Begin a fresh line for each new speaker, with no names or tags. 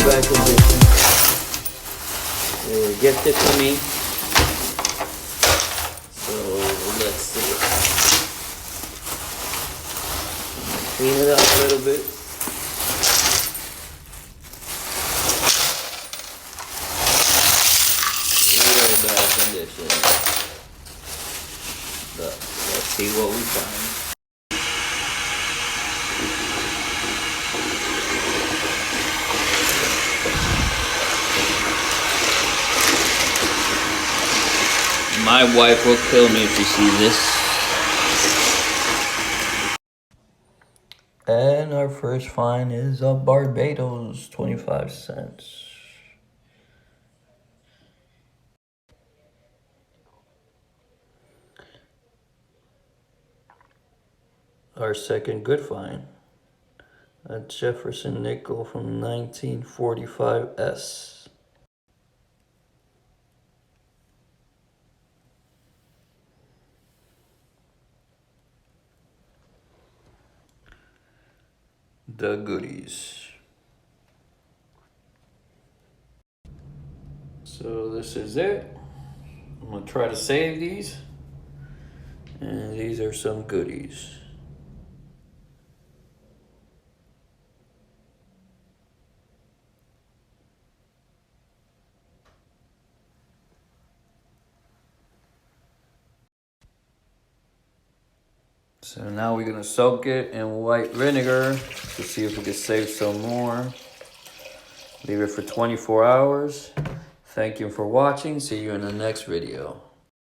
bad condition. They were gifted to me. So let's see. Clean it up a little bit. Very bad condition. But let's see what we find. My wife will kill me if she sees this. And our first find is a Barbados, 25 cents. Our second good find, a Jefferson nickel from 1945S. The goodies. So this is it. I'm gonna try to save these. And these are some goodies. So now we're gonna soak it in white vinegar to see if we can save some more. Leave it for 24 hours. Thank you for watching. See you in the next video.